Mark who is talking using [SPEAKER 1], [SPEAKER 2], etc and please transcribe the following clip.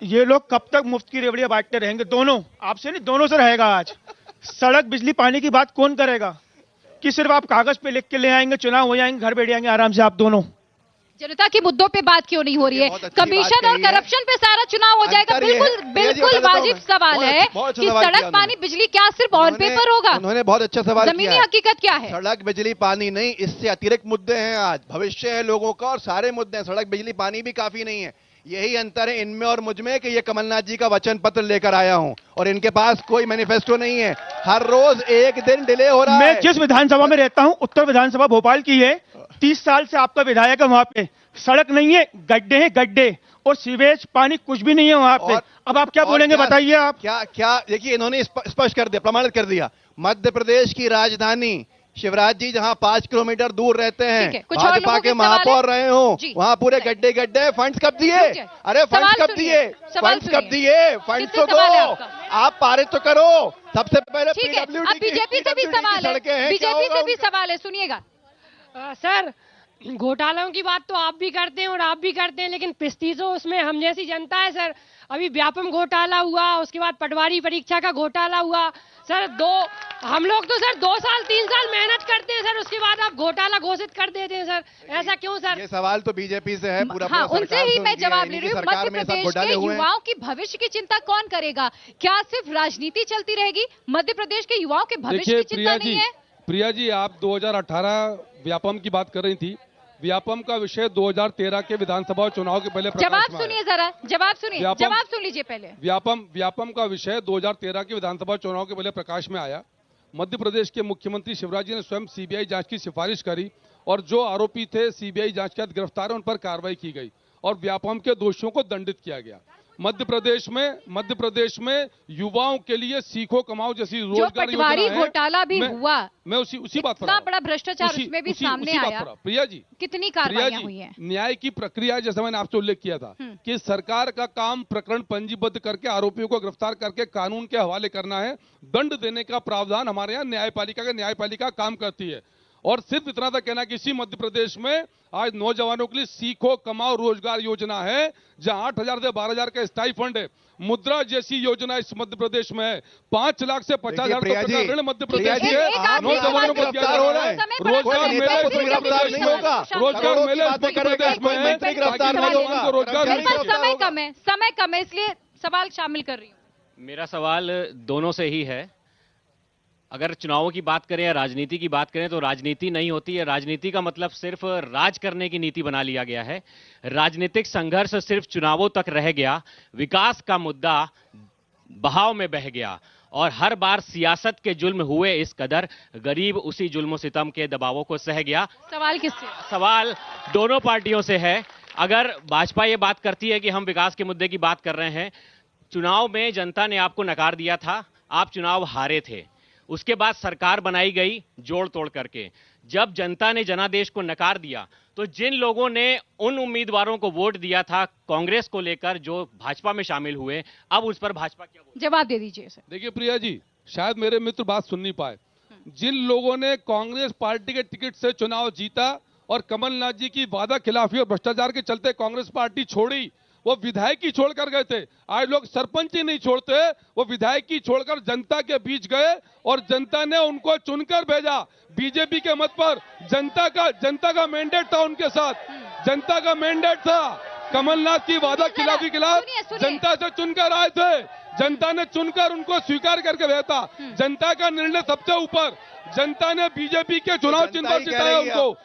[SPEAKER 1] ये लोग कब तक मुफ्त की रेवड़ियां बांटते रहेंगे? दोनों, आपसे नहीं, दोनों से रहेगा आज। सड़क, बिजली, पानी की बात कौन करेगा? कि सिर्फ आप कागज पे लिख के ले आएंगे, चुनाव हो जाएंगे, घर बैठ जाएंगे आराम से आप दोनों।
[SPEAKER 2] जनता के मुद्दों पे बात क्यों नहीं हो रही है?
[SPEAKER 3] बहुत अच्छी
[SPEAKER 2] कमीशन
[SPEAKER 3] बात
[SPEAKER 2] और
[SPEAKER 3] कही है।
[SPEAKER 2] करप्शन पे सारा चुनाव हो जाएगा।
[SPEAKER 3] अंतर ये है-
[SPEAKER 2] बिल्कुल
[SPEAKER 3] प्रिया जी,
[SPEAKER 2] बिल्कुल
[SPEAKER 3] बता देता हूं
[SPEAKER 2] वाजिब
[SPEAKER 3] मैं।
[SPEAKER 2] सवाल
[SPEAKER 3] बहुत
[SPEAKER 2] है
[SPEAKER 3] अच्छा
[SPEAKER 2] कि
[SPEAKER 3] सवाल
[SPEAKER 2] सड़क,
[SPEAKER 3] किया
[SPEAKER 2] पानी, बिजली क्या सिर्फ ऑन पेपर होगा?
[SPEAKER 3] उन्होंने बहुत अच्छा सवाल
[SPEAKER 2] जमीनी
[SPEAKER 3] किया है।
[SPEAKER 2] हकीकत क्या है?
[SPEAKER 3] सड़क, बिजली, पानी नहीं, इससे अतिरिक्त मुद्दे हैं। आज भविष्य है लोगों का और सारे मुद्दे हैं। सड़क, बिजली, पानी भी काफी नहीं है। यही अंतर है इनमें और मुझमें कि ये कमलनाथ जी का वचन पत्र लेकर आया हूं और इनके पास कोई मैनिफेस्टो नहीं है। हर रोज एक दिन डिले हो रहा है।
[SPEAKER 1] मैं जिस विधानसभा में रहता हूं, उत्तर विधानसभा भोपाल की है, 30 साल से आपका विधायक है। वहां पे सड़क नहीं है, गड्ढे हैं गड्ढे, और सीवेज पानी कुछ भी नहीं है वहां पे। अब आप क्या बोलेंगे बताइए आप?
[SPEAKER 3] क्या देखिए, इन्होंने स्पष्ट कर दिया, प्रमाणित कर दिया। मध्य प्रदेश की राजधानी शिवराज जी जहां 5 किलोमीटर दूर रहते
[SPEAKER 2] ठीक है,
[SPEAKER 3] हैं,
[SPEAKER 2] कुछ और
[SPEAKER 3] भाजपा
[SPEAKER 2] लोगों
[SPEAKER 3] के
[SPEAKER 2] के सवाल
[SPEAKER 3] महापौर
[SPEAKER 2] है?
[SPEAKER 3] रहे हो,
[SPEAKER 2] जी,
[SPEAKER 3] वहां पूरे
[SPEAKER 2] बताइए।
[SPEAKER 3] गड्ढे गड्ढे। फंड्स कब दिए?
[SPEAKER 2] ठीक है।
[SPEAKER 3] अरे फंड्स
[SPEAKER 2] सवाल
[SPEAKER 3] कब
[SPEAKER 2] सुनिए,
[SPEAKER 3] दिए?
[SPEAKER 2] सवाल
[SPEAKER 3] फंड्स कब
[SPEAKER 2] सुनिए।
[SPEAKER 3] दिए? फंड्स
[SPEAKER 2] कितने
[SPEAKER 3] तो दो,
[SPEAKER 2] सवाल है आपका?
[SPEAKER 3] आप पारित तो करो। सबसे पहले
[SPEAKER 2] ठीक है,
[SPEAKER 3] PWD
[SPEAKER 2] अब बीजेपी से भी
[SPEAKER 3] की
[SPEAKER 2] सवाल है,
[SPEAKER 3] सड़कें हैं, क्या
[SPEAKER 2] बीजेपी
[SPEAKER 3] होगा
[SPEAKER 2] से भी
[SPEAKER 3] उनका?
[SPEAKER 2] सवाल है, सुनिएगा।
[SPEAKER 4] सर, घोटालों की बात तो आप भी करते हैं और आप भी करते हैं, लेकिन पिस्तीजो उसमें हम जैसी जनता है सर। अभी व्यापम घोटाला हुआ, उसके बाद पटवारी परीक्षा का घोटाला हुआ सर। हम लोग तो सर 2 साल 3 साल मेहनत करते हैं सर, उसके बाद आप घोटाला घोषित कर देते हैं सर। ऐसा क्यों सर?
[SPEAKER 3] ये सवाल तो बीजेपी से है। पूरा
[SPEAKER 2] हाँ,
[SPEAKER 3] पूरा
[SPEAKER 2] उनसे
[SPEAKER 3] सरकार
[SPEAKER 2] ही
[SPEAKER 3] से
[SPEAKER 2] मैं
[SPEAKER 3] उनकी है।
[SPEAKER 2] जवाब ले
[SPEAKER 3] इन्हीं
[SPEAKER 2] रही
[SPEAKER 3] की
[SPEAKER 2] हूँ।
[SPEAKER 3] सरकार
[SPEAKER 2] मध्य
[SPEAKER 3] में सब
[SPEAKER 2] प्रदेश
[SPEAKER 3] घोटाले
[SPEAKER 2] के
[SPEAKER 3] हुए हैं।
[SPEAKER 2] युवाओं की भविष्य की चिंता कौन करेगा? क्या सिर्फ राजनीति चलती रहेगी? मध्य प्रदेश के युवाओं के भविष्य
[SPEAKER 5] देखिए
[SPEAKER 2] की चिंता नहीं है?
[SPEAKER 5] प्रिया जी, आप 2018 व्यापम की बात कर रही थी। व्यापम का विषय 2013 के विधानसभा चुनाव के पहले प्रकाश
[SPEAKER 2] जवाब
[SPEAKER 5] में आया।
[SPEAKER 2] सुनिए जरा, जवाब सुनिए,
[SPEAKER 5] व्यापम-
[SPEAKER 2] जवाब सुन लीजिए पहले।
[SPEAKER 5] व्यापम का विषय 2013 के विधानसभा चुनाव के पहले प्रकाश में आया। मध्य प्रदेश के मुख्यमंत्री शिवराज जी ने स्वयं सीबीआई जांच की सिफारिश करी और जो आरोपी थे सीबीआई जांच के तहत गिरफ्तार हैं उन पर कार्रवाई की गई और व्यापम के दोषियों को दंडित किया गया। मध्य प्रदेश में युवाओं के लिए सीखो कमाओ जैसी
[SPEAKER 2] जो
[SPEAKER 5] रोजगार योजना
[SPEAKER 2] पटवारी
[SPEAKER 5] है।
[SPEAKER 2] घोटाला भी हुआ,
[SPEAKER 5] मैं उसी बात पर
[SPEAKER 2] इतना
[SPEAKER 5] आ रहा हूं।
[SPEAKER 2] बड़ा भ्रष्टाचार उसमें भी सामने आया।
[SPEAKER 5] प्रिया जी,
[SPEAKER 2] कितनी
[SPEAKER 5] प्रिया
[SPEAKER 2] कार्रवाइयां
[SPEAKER 5] जी,
[SPEAKER 2] हुई हैं?
[SPEAKER 5] न्याय की प्रक्रिया जैसे मैंने आपसे उल्लेख किया था कि सरकार का काम प्रकरण पंजीबद्ध करके आरोपियों को गिरफ्तार करके कानून के हवाले करना है। दंड देने का प्रावधान हमारे यहाँ न्यायपालिका काम करती है। और सिर्फ इतना था कहना कि इसी मध्य प्रदेश में आज नौजवानों के लिए सीखो कमाओ रोजगार योजना है, जहां 8,000 से 12,000 का स्थायी फंड है। मुद्रा जैसी योजना इस मध्य प्रदेश में है। 5 लाख से 50,000
[SPEAKER 3] प्रिया
[SPEAKER 5] तक
[SPEAKER 3] जी,
[SPEAKER 5] का ऋण मध्य
[SPEAKER 3] प्रिया
[SPEAKER 5] प्रदेश
[SPEAKER 3] जी,
[SPEAKER 5] के
[SPEAKER 3] आप
[SPEAKER 5] नौजवानों को दिया
[SPEAKER 3] गिरफ्तार
[SPEAKER 5] जा
[SPEAKER 3] हो
[SPEAKER 5] रहा
[SPEAKER 3] रहे
[SPEAKER 5] है।
[SPEAKER 3] हैं।
[SPEAKER 5] रोजगार
[SPEAKER 3] कोई
[SPEAKER 5] मेले
[SPEAKER 3] नेता
[SPEAKER 5] मध्य
[SPEAKER 3] को गिरफ्तार
[SPEAKER 5] प्रदेश
[SPEAKER 3] नहीं
[SPEAKER 5] में
[SPEAKER 3] होगा।
[SPEAKER 5] रोजगार मेले
[SPEAKER 3] बातें
[SPEAKER 5] मध्य
[SPEAKER 3] करेगा,
[SPEAKER 5] प्रदेश में
[SPEAKER 3] कोई
[SPEAKER 5] है
[SPEAKER 3] मंत्री गिरफ्तार
[SPEAKER 5] ताकि
[SPEAKER 3] नहीं
[SPEAKER 5] नौजवान
[SPEAKER 3] होगा।
[SPEAKER 5] को रोजगार
[SPEAKER 2] मेरे
[SPEAKER 5] मिल
[SPEAKER 2] पास
[SPEAKER 5] सके।
[SPEAKER 2] समय कम है, समय कम है, इसलिए सवाल शामिल कर रही हूँ।
[SPEAKER 6] मेरा सवाल दोनों से ही है। अगर चुनावों की बात करें या राजनीति की बात करें तो राजनीति नहीं होती है। राजनीति का मतलब सिर्फ राज करने की नीति बना लिया गया है। राजनीतिक संघर्ष सिर्फ चुनावों तक रह गया। विकास का मुद्दा बहाव में बह गया और हर बार सियासत के जुल्म हुए इस कदर, गरीब उसी जुल्म सितम के दबावों को सह गया।
[SPEAKER 2] सवाल किससे?
[SPEAKER 6] सवाल दोनों पार्टियों से है। अगर भाजपा ये बात करती है कि हम विकास के मुद्दे की बात कर रहे हैं, चुनाव में जनता ने आपको नकार दिया था, आप चुनाव हारे थे। उसके बाद सरकार बनाई गई जोड़ तोड़ करके। जब जनता ने जनादेश को नकार दिया तो जिन लोगों ने उन उम्मीदवारों को वोट दिया था कांग्रेस को लेकर जो भाजपा में शामिल हुए, अब उस पर भाजपा क्या बोले?
[SPEAKER 2] जवाब दे दीजिए सर।
[SPEAKER 5] देखिए प्रिया जी, शायद मेरे मित्र बात सुन नहीं पाए। जिन लोगों ने कांग्रेस पार्टी के टिकट से चुनाव जीता और कमलनाथ जी की वादा खिलाफी और भ्रष्टाचार के चलते कांग्रेस पार्टी छोड़ी, वो विधायक ही छोड़कर गए थे। आज लोग सरपंच ही नहीं छोड़ते, वो विधायक ही छोड़कर जनता के बीच गए और जनता ने उनको चुनकर भेजा बीजेपी के मत पर। जनता का मैंडेट था उनके साथ, जनता का मैंडेट था। कमलनाथ की वादा खिलाफी के खिलाफ
[SPEAKER 2] सुनिए।
[SPEAKER 5] जनता से चुनकर आए थे। जनता ने चुनकर उनको स्वीकार करके भेजा। जनता का निर्णय सबसे ऊपर। जनता ने बीजेपी के चुनाव चिन्ह पर जिताया उनको।